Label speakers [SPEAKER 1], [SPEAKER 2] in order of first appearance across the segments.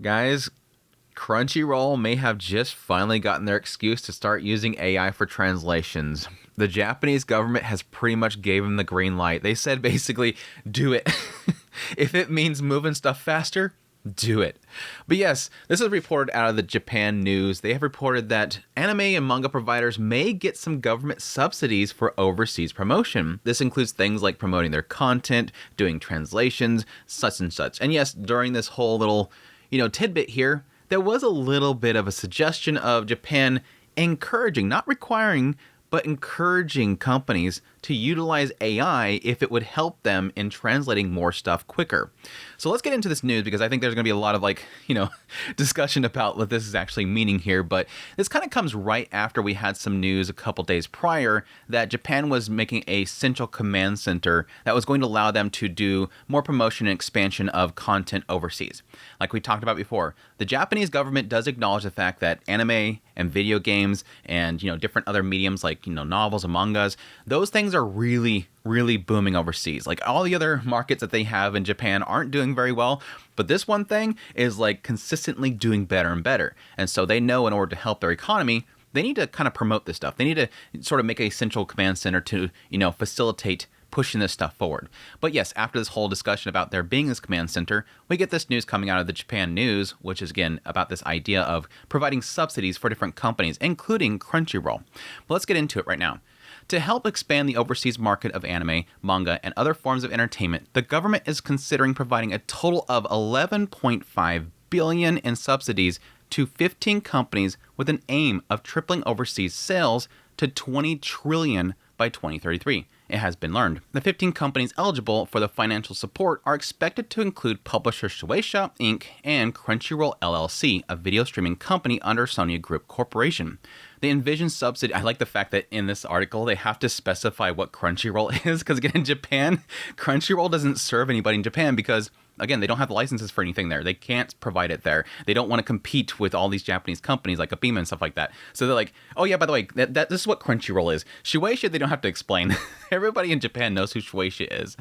[SPEAKER 1] Guys, Crunchyroll may have just finally gotten their excuse to start using AI for translations. The Japanese government has pretty much gave them the green light. They said basically, do it. If it means moving stuff faster, do it. But yes, this is reported out of the Japan news. They have reported that anime and manga providers may get some government subsidies for overseas promotion. This includes things like promoting their content, doing translations, such and such. And yes, during this whole little, tidbit here, there was a little bit of a suggestion of Japan encouraging, not requiring, but encouraging companies to utilize AI if it would help them in translating more stuff quicker. So let's get into this news because I think there's going to be a lot of discussion about what this is actually meaning here. But this kind of comes right after we had some news a couple days prior that Japan was making a central command center that was going to allow them to do more promotion and expansion of content overseas. Like we talked about before, the Japanese government does acknowledge the fact that anime and video games and different other mediums like novels and mangas, those things are really booming overseas. Like all the other markets that they have in Japan aren't doing very well, but this one thing is like consistently doing better and better. And so they know in order to help their economy, they need to kind of promote this stuff. They need to sort of make a central command center to, facilitate pushing this stuff forward. But yes, after this whole discussion about there being this command center, we get this news coming out of the Japan news, which is again about this idea of providing subsidies for different companies, including Crunchyroll. But let's get into it right now. To help expand the overseas market of anime, manga, and other forms of entertainment, the government is considering providing a total of $11.5 billion in subsidies to 15 companies with an aim of tripling overseas sales to $20 trillion by 2033. It has been learned. The 15 companies eligible for the financial support are expected to include publisher Shueisha, Inc. and Crunchyroll LLC, a video streaming company under Sony Group Corporation. They envision subsidy. I like the fact that in this article, they have to specify what Crunchyroll is, because again, in Japan, Crunchyroll doesn't serve anybody in Japan because, again, they don't have the licenses for anything there. They can't provide it there. They don't want to compete with all these Japanese companies like Abima and stuff like that. So they're like, oh yeah, by the way, this is what Crunchyroll is. Shueisha, they don't have to explain. Everybody in Japan knows who Shueisha is.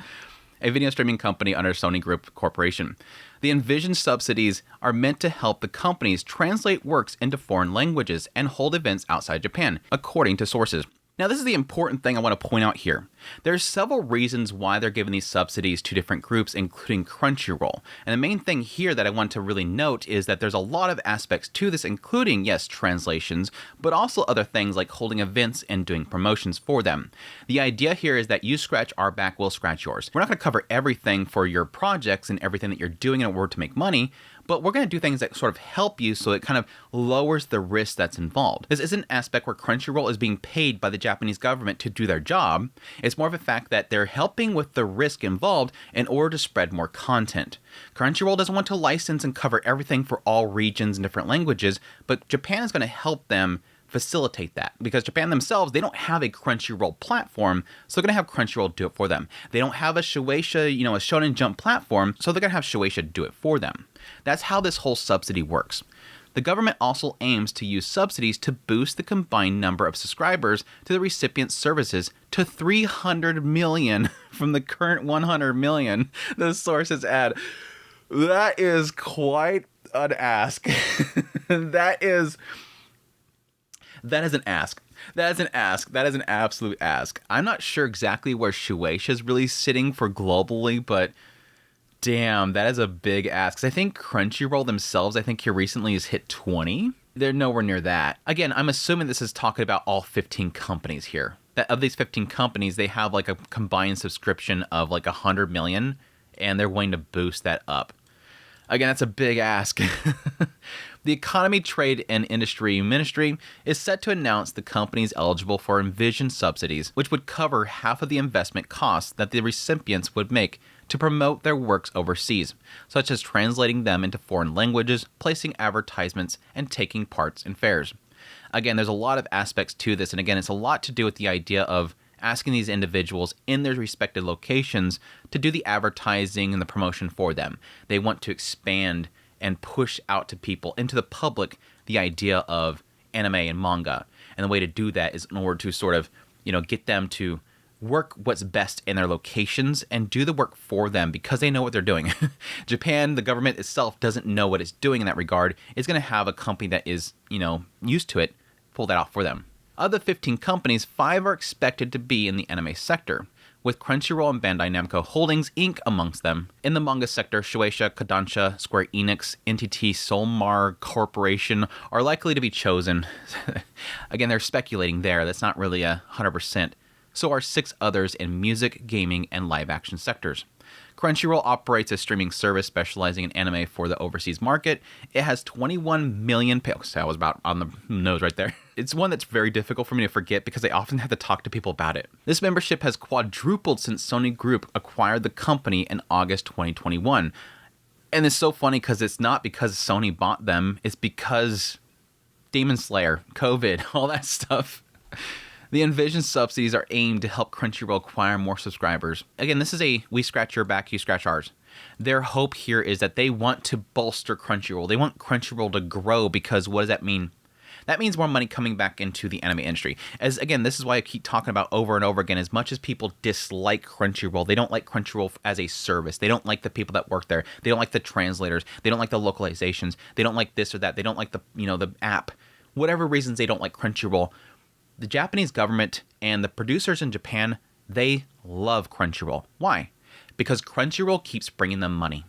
[SPEAKER 1] A video streaming company under Sony Group Corporation. The envisioned subsidies are meant to help the companies translate works into foreign languages and hold events outside Japan, according to sources. Now, this is the important thing I want to point out here. There's several reasons why they're giving these subsidies to different groups, including Crunchyroll. And the main thing here that I want to really note is that there's a lot of aspects to this, including, yes, translations, but also other things like holding events and doing promotions for them. The idea here is that you scratch our back, we'll scratch yours. We're not going to cover everything for your projects and everything that you're doing in order to make money, but we're going to do things that sort of help you so it kind of lowers the risk that's involved. This isn't an aspect where Crunchyroll is being paid by the Japanese government to do their job. It's more of a fact that they're helping with the risk involved in order to spread more content. Crunchyroll doesn't want to license and cover everything for all regions and different languages, but Japan is going to help them facilitate that because Japan themselves, they don't have a Crunchyroll platform, so they're going to have Crunchyroll do it for them. They don't have a Shueisha, a Shonen Jump platform, so they're going to have Shueisha do it for them. That's how this whole subsidy works. The government also aims to use subsidies to boost the combined number of subscribers to the recipient services to 300 million from the current 100 million, the sources add. That is quite an ask. That is an ask. That is an ask. That is an absolute ask. I'm not sure exactly where Shueisha is really sitting for globally, but damn, that is a big ask. 'Cause I think Crunchyroll themselves, I think here recently has hit 20. They're nowhere near that. Again, I'm assuming this is talking about all 15 companies here. That of these 15 companies, they have like a combined subscription of like 100 million, and they're willing to boost that up. Again, that's a big ask. The Economy, Trade, and Industry Ministry is set to announce the companies eligible for envisioned subsidies, which would cover half of the investment costs that the recipients would make to promote their works overseas, such as translating them into foreign languages, placing advertisements, and taking parts in fairs. Again, there's a lot of aspects to this, and again, it's a lot to do with the idea of asking these individuals in their respective locations to do the advertising and the promotion for them. They want to expand and push out to people, into the public, the idea of anime and manga. And the way to do that is in order to sort of, get them to work what's best in their locations and do the work for them because they know what they're doing. Japan, the government itself, doesn't know what it's doing in that regard. It's going to have a company that is, used to it, pull that off for them. Of the 15 companies, 5 are expected to be in the anime sector, with Crunchyroll and Bandai Namco Holdings Inc. amongst them. In the manga sector, Shueisha, Kodansha, Square Enix, NTT Solmar Corporation are likely to be chosen. Again, they're speculating there. That's not really 100%. So are 6 others in music, gaming, and live-action sectors. Crunchyroll operates a streaming service specializing in anime for the overseas market. It has 21 million... I was about on the nose right there. It's one that's very difficult for me to forget because I often have to talk to people about it. This membership has quadrupled since Sony Group acquired the company in August 2021. And it's so funny because it's not because Sony bought them. It's because Demon Slayer, COVID, all that stuff. The envisioned subsidies are aimed to help Crunchyroll acquire more subscribers. Again, this is a we scratch your back, you scratch ours. Their hope here is that they want to bolster Crunchyroll. They want Crunchyroll to grow because what does that mean? That means more money coming back into the anime industry. As again, this is why I keep talking about over and over again, as much as people dislike Crunchyroll, they don't like Crunchyroll as a service. They don't like the people that work there. They don't like the translators. They don't like the localizations. They don't like this or that. They don't like the app. Whatever reasons they don't like Crunchyroll. The Japanese government and the producers in Japan, they love Crunchyroll. Why? Because Crunchyroll keeps bringing them money.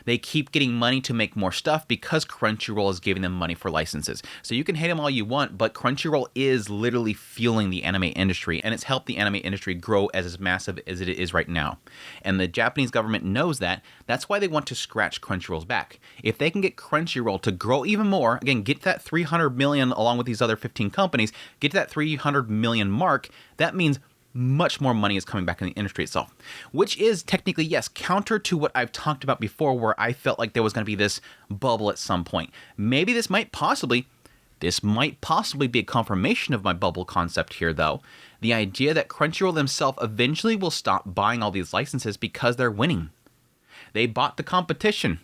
[SPEAKER 1] They keep getting money to make more stuff because Crunchyroll is giving them money for licenses. So you can hate them all you want, but Crunchyroll is literally fueling the anime industry, and it's helped the anime industry grow as massive as it is right now. And the Japanese government knows that. That's why they want to scratch Crunchyroll's back. If they can get Crunchyroll to grow even more, again, get that 300 million along with these other 15 companies, get to that 300 million mark, that means much more money is coming back in the industry itself, which is technically, yes, counter to what I've talked about before, where I felt like there was going to be this bubble at some point. Maybe this might possibly be a confirmation of my bubble concept here, though. The idea that Crunchyroll themselves eventually will stop buying all these licenses because they're winning. They bought the competition.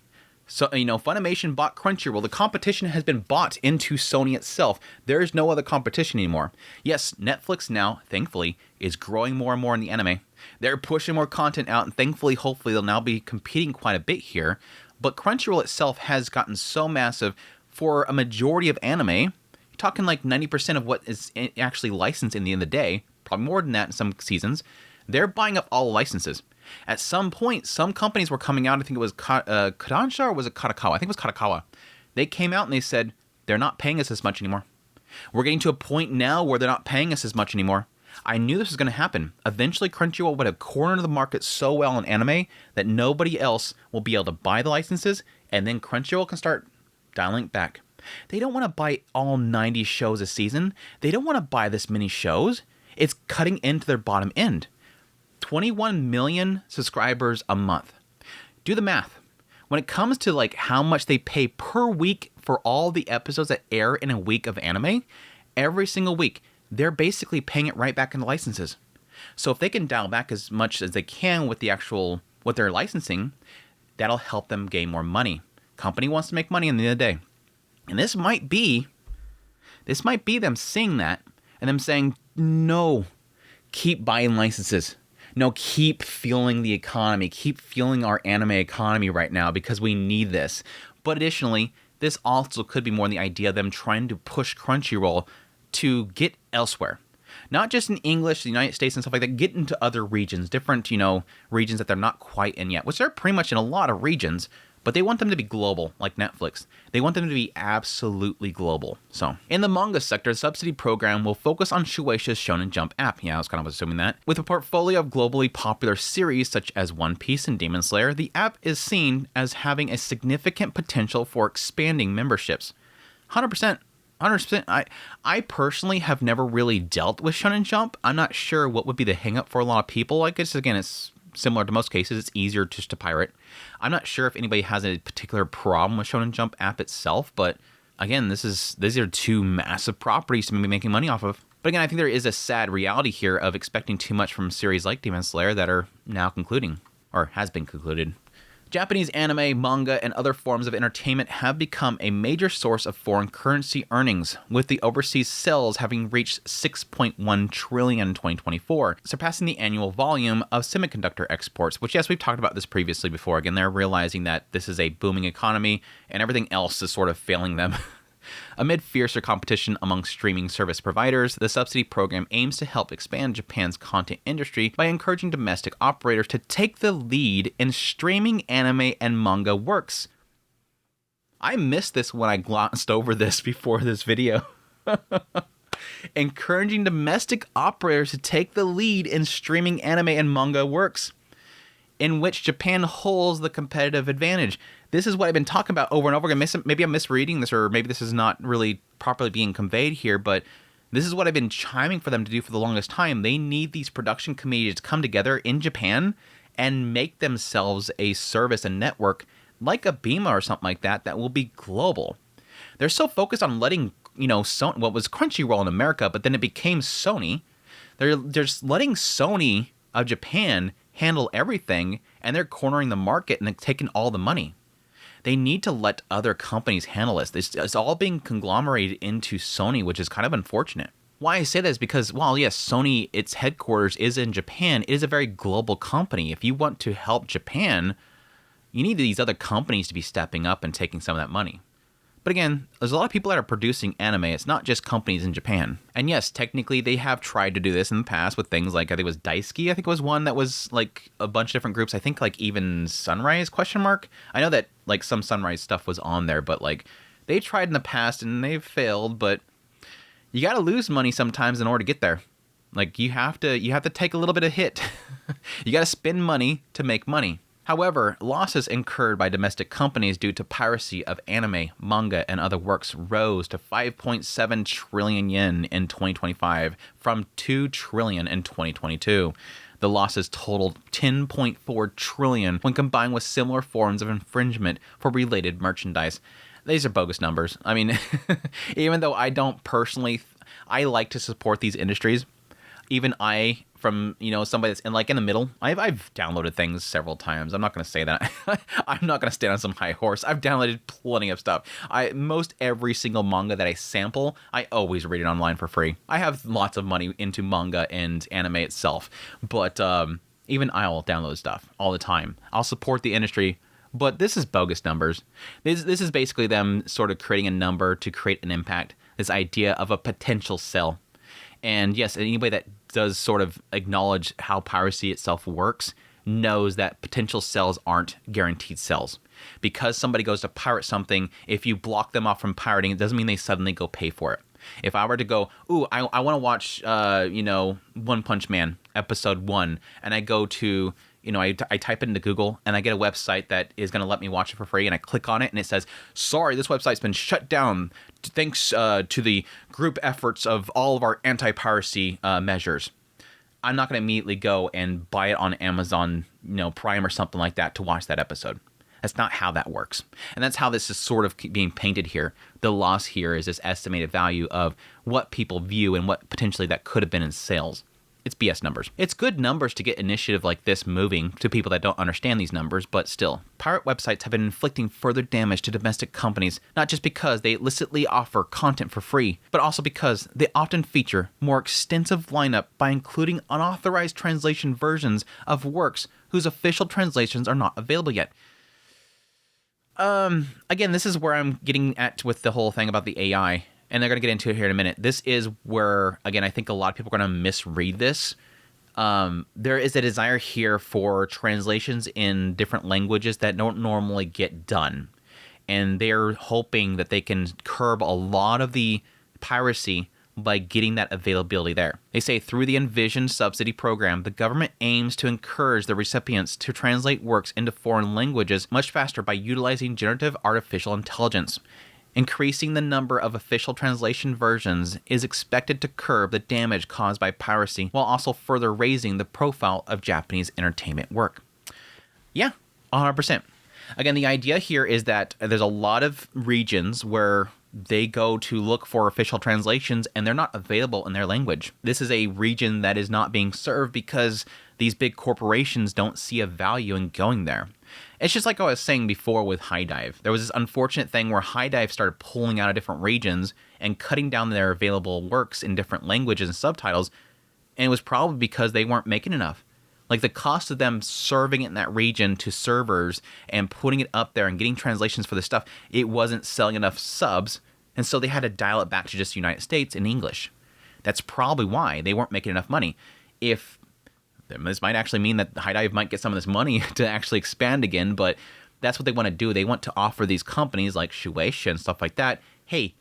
[SPEAKER 1] So, Funimation bought Crunchyroll. The competition has been bought into Sony itself. There is no other competition anymore. Yes, Netflix now, thankfully, is growing more and more in the anime. They're pushing more content out, and thankfully, hopefully, they'll now be competing quite a bit here. But Crunchyroll itself has gotten so massive for a majority of anime. You're talking like 90% of what is actually licensed in the end of the day, probably more than that in some seasons. They're buying up all the licenses. At some point, some companies were coming out, I think it was Kodansha or was it Katakawa? I think it was Katakawa. They came out and they said, they're not paying us as much anymore. We're getting to a point now where they're not paying us as much anymore. I knew this was going to happen. Eventually, Crunchyroll would have cornered the market so well in anime that nobody else will be able to buy the licenses, and then Crunchyroll can start dialing it back. They don't want to buy all 90 shows a season. They don't want to buy this many shows. It's cutting into their bottom end. 21 million subscribers a month. Do the math. When it comes to like how much they pay per week for all the episodes that air in a week of anime, every single week, they're basically paying it right back in the licenses. So if they can dial back as much as they can with the actual, what they're licensing, that'll help them gain more money. Company wants to make money in the end of the day. And this might be them seeing that and them saying, no, keep buying licenses. No, keep fueling the economy. Keep fueling our anime economy right now because we need this. But additionally, this also could be more in the idea of them trying to push Crunchyroll to get elsewhere. Not just in English, the United States and stuff like that, get into other regions, different, regions that they're not quite in yet, which they're pretty much in a lot of regions, but they want them to be global, like Netflix. They want them to be absolutely global. So, in the manga sector, the subsidy program will focus on Shueisha's Shonen Jump app. Yeah, I was kind of assuming that. With a portfolio of globally popular series such as One Piece and Demon Slayer, the app is seen as having a significant potential for expanding memberships. 100%. 100%. I personally have never really dealt with Shonen Jump. I'm not sure what would be the hang-up for a lot of people. I guess, again, it's similar to most cases. It's easier just to pirate. I'm not sure if anybody has a particular problem with Shonen Jump app itself, but again, these are two massive properties to be making money off of. But again, I think there is a sad reality here of expecting too much from series like Demon Slayer that are now concluding, or has been concluded. Japanese anime, manga, and other forms of entertainment have become a major source of foreign currency earnings, with the overseas sales having reached 6.1 trillion in 2024, surpassing the annual volume of semiconductor exports, which, yes, we've talked about this previously before. Again, they're realizing that this is a booming economy and everything else is sort of failing them. Amid fiercer competition among streaming service providers, the subsidy program aims to help expand Japan's content industry by encouraging domestic operators to take the lead in streaming anime and manga works. I missed this when I glossed over this before this video. Encouraging domestic operators to take the lead in streaming anime and manga works, in which Japan holds the competitive advantage. This is what I've been talking about over and over again. Maybe I'm misreading this, or maybe this is not really properly being conveyed here, but this is what I've been chiming for them to do for the longest time. They need these production committees to come together in Japan and make themselves a service and network like a Bima or something like that that will be global. They're so focused on letting, Sony, what was Crunchyroll in America, but then it became Sony. They're just letting Sony of Japan handle everything, and they're cornering the market and taking all the money. They need to let other companies handle this. It's all being conglomerated into Sony, which is kind of unfortunate. Why I say that is because, while yes, Sony, its headquarters is in Japan, it is a very global company. If you want to help Japan, you need these other companies to be stepping up and taking some of that money. But again, there's a lot of people that are producing anime. It's not just companies in Japan. And yes, technically they have tried to do this in the past with things like, I think it was Daisuke. I think it was one that was like a bunch of different groups. I think like even Sunrise ? I know that like some Sunrise stuff was on there, but like they tried in the past and they've failed. But you got to lose money sometimes in order to get there. Like you have to take a little bit of hit. You got to spend money to make money. However, losses incurred by domestic companies due to piracy of anime, manga, and other works rose to 5.7 trillion yen in 2025 from 2 trillion in 2022. The losses totaled 10.4 trillion when combined with similar forms of infringement for related merchandise. These are bogus numbers. I mean, even though I don't personally, I like to support these industries. Even I, from somebody that's in the middle, I've downloaded things several times. I'm not going to say that. I'm not going to stand on some high horse. I've downloaded plenty of stuff. Most every single manga that I sample, I always read it online for free. I have lots of money into manga and anime itself, but even I'll download stuff all the time. I'll support the industry, but this is bogus numbers. This is basically them sort of creating a number to create an impact. This idea of a potential sell. And yes, anybody that does sort of acknowledge how piracy itself works knows that potential sales aren't guaranteed sales. Because somebody goes to pirate something, if you block them off from pirating, it doesn't mean they suddenly go pay for it. If I were to go, I want to watch, One Punch Man, episode 1, and I go to, I type it into Google, and I get a website that is going to let me watch it for free, and I click on it, and it says, sorry, this website's been shut down thanks to the group efforts of all of our anti-piracy measures. I'm not going to immediately go and buy it on Amazon, Prime or something like that to watch that episode. That's not how that works. And that's how this is sort of being painted here. The loss here is this estimated value of what people view and what potentially that could have been in sales. It's BS numbers. It's good numbers to get initiative like this moving to people that don't understand these numbers, but still, pirate websites have been inflicting further damage to domestic companies, not just because they illicitly offer content for free, but also because they often feature more extensive lineup by including unauthorized translation versions of works whose official translations are not available yet. Again, this is where I'm getting at with the whole thing about the AI. And they're going to get into it here in a minute. This is where, again, I think a lot of people are going to misread this. There is a desire here for translations in different languages that don't normally get done. And they're hoping that they can curb a lot of the piracy by getting that availability there. They say through the envisioned subsidy program, the government aims to encourage the recipients to translate works into foreign languages much faster by utilizing generative artificial intelligence. Increasing the number of official translation versions is expected to curb the damage caused by piracy while also further raising the profile of Japanese entertainment work. Yeah, 100%. Again, the idea here is that there's a lot of regions where they go to look for official translations and they're not available in their language. This is a region that is not being served because these big corporations don't see a value in going there. It's just like I was saying before with High Dive. There was this unfortunate thing where High Dive started pulling out of different regions and cutting down their available works in different languages and subtitles, and it was probably because they weren't making enough. Like the cost of them serving it in that region to servers and putting it up there and getting translations for the stuff, it wasn't selling enough subs, and so they had to dial it back to just the United States in English. That's probably why they weren't making enough money. If this might actually mean that High Dive might get some of this money to actually expand again, but that's what they want to do. They want to offer these companies like Shueisha and stuff like that, hey,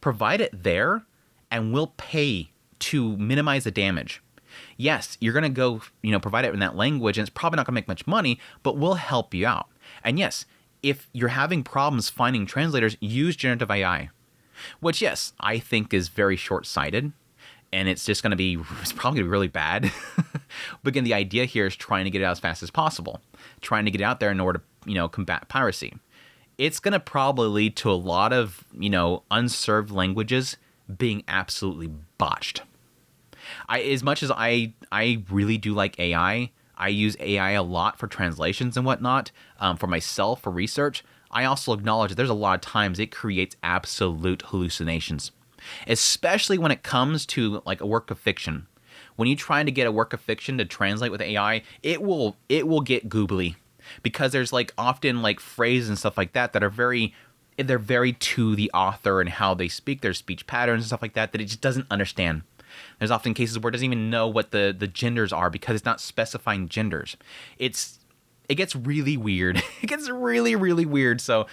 [SPEAKER 1] provide it there and we'll pay to minimize the damage. Yes, you're going to go, provide it in that language, and it's probably not going to make much money, but we'll help you out. And yes, if you're having problems finding translators, use generative AI, which, yes, I think is very short-sighted, and it's probably going to be really bad. But again, the idea here is trying to get it out as fast as possible, trying to get it out there in order to, combat piracy. It's going to probably lead to a lot of, unserved languages being absolutely botched. As much as I really do like AI, I use AI a lot for translations and whatnot, for myself, for research. I also acknowledge that there's a lot of times it creates absolute hallucinations, especially when it comes to like a work of fiction. When you're trying to get a work of fiction to translate with AI, it will get googly, because there's like often like phrases and stuff like that that are very to the author and how they speak, their speech patterns and stuff like that it just doesn't understand. There's often cases where it doesn't even know what the genders are because it's not specifying genders. It gets really weird. It gets really, really weird. So,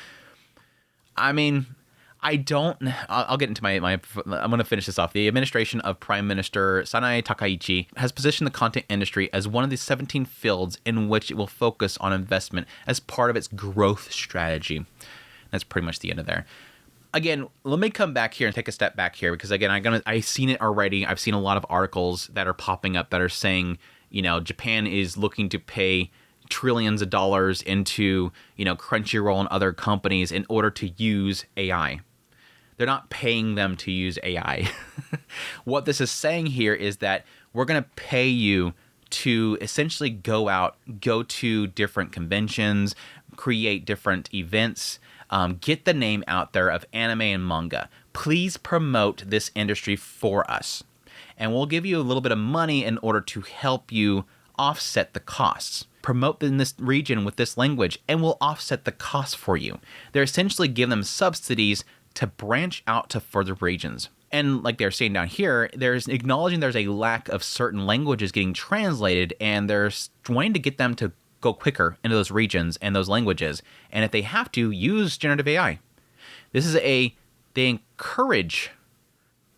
[SPEAKER 1] I mean, I'll get into I'm going to finish this off. The administration of Prime Minister Sanae Takaichi has positioned the content industry as one of the 17 fields in which it will focus on investment as part of its growth strategy. That's pretty much the end of there. Again, let me come back here and take a step back here, because again, I've seen it already. I've seen a lot of articles that are popping up that are saying, Japan is looking to pay trillions of dollars into, Crunchyroll and other companies in order to use AI. They're not paying them to use AI. What this is saying here is that we're going to pay you to essentially go to different conventions, create different events, get the name out there of anime and manga. Please promote this industry for us. And we'll give you a little bit of money in order to help you offset the costs. Promote in this region with this language, and we'll offset the costs for you. They're essentially giving them subsidies to branch out to further regions. And like they're saying down here, there's acknowledging there's a lack of certain languages getting translated, and they're wanting to get them to go quicker into those regions and those languages. And if they have to, use generative AI. They encourage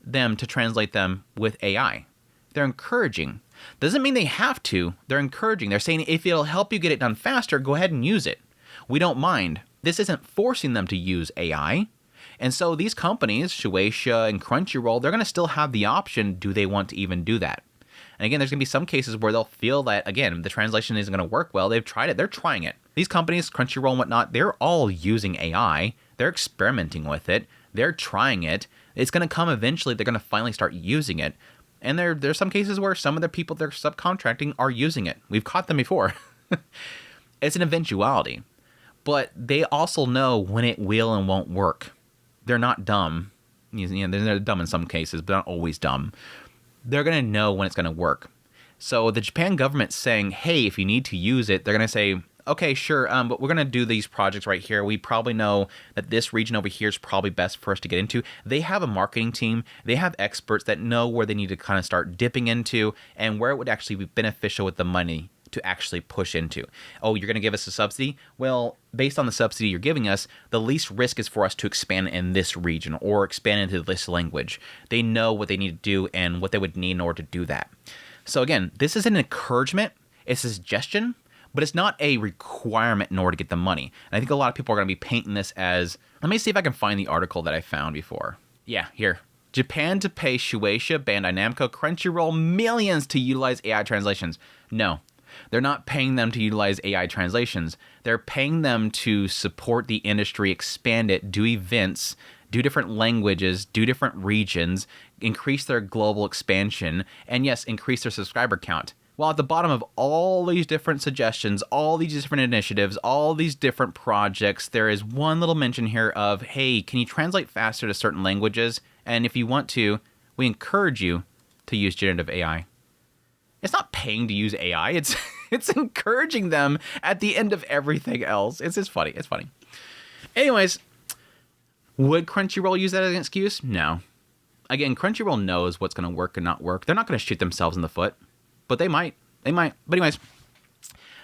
[SPEAKER 1] them to translate them with AI. They're encouraging. Doesn't mean they have to. They're encouraging. They're saying if it'll help you get it done faster, go ahead and use it. We don't mind. This isn't forcing them to use AI. And so these companies, Shueisha and Crunchyroll, they're going to still have the option, do they want to even do that? And again, there's going to be some cases where they'll feel that, again, the translation isn't going to work well. They've tried it. They're trying it. These companies, Crunchyroll and whatnot, they're all using AI. They're experimenting with it. They're trying it. It's going to come eventually. They're going to finally start using it. And there's some cases where some of the people they're subcontracting are using it. We've caught them before. It's an eventuality. But they also know when it will and won't work. They're not dumb. They're dumb in some cases, but not always dumb. They're going to know when it's going to work. So the Japan government's saying, hey, if you need to use it, they're going to say, okay, sure, but we're going to do these projects right here. We probably know that this region over here is probably best for us to get into. They have a marketing team. They have experts that know where they need to kind of start dipping into and where it would actually be beneficial with the money to actually push into. Oh, you're going to give us a subsidy? Well, based on the subsidy you're giving us, the least risk is for us to expand in this region or expand into this language. They know what they need to do and what they would need in order to do that. So again, this is an encouragement, it's a suggestion, but it's not a requirement in order to get the money. And I think a lot of people are going to be painting this as, let me see if I can find the article that I found before. Yeah, here. Japan to pay Shueisha, Bandai Namco, Crunchyroll millions to utilize AI translations. No. They're not paying them to utilize AI translations. They're paying them to support the industry, expand it, do events, do different languages, do different regions, increase their global expansion, and yes, increase their subscriber count. While at the bottom of all these different suggestions, all these different initiatives, all these different projects, there is one little mention here of, hey, can you translate faster to certain languages? And if you want to, we encourage you to use generative AI. It's not paying to use AI. It's encouraging them at the end of everything else. It's just funny. It's funny. Anyways, would Crunchyroll use that as an excuse? No. Again, Crunchyroll knows what's going to work and not work. They're not going to shoot themselves in the foot, but they might. They might. But anyways,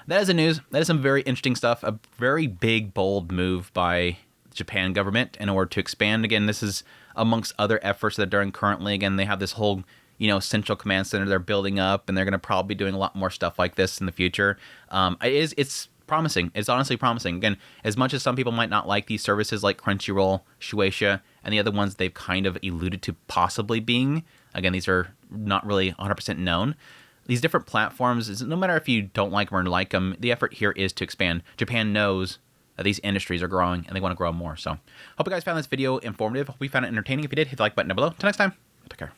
[SPEAKER 1] that is the news. That is some very interesting stuff. A very big, bold move by the Japan government in order to expand. Again, this is amongst other efforts that they're doing currently. Again, they have this whole, central command center they're building up, and they're going to probably be doing a lot more stuff like this in the future. It's promising. It's honestly promising. Again, as much as some people might not like these services like Crunchyroll, Shueisha, and the other ones they've kind of alluded to possibly being, again, these are not really 100% known. These different platforms, no matter if you don't like them or like them, the effort here is to expand. Japan knows that these industries are growing, and they want to grow more. So, hope you guys found this video informative. Hope you found it entertaining. If you did, hit the like button down below. Till next time, take care.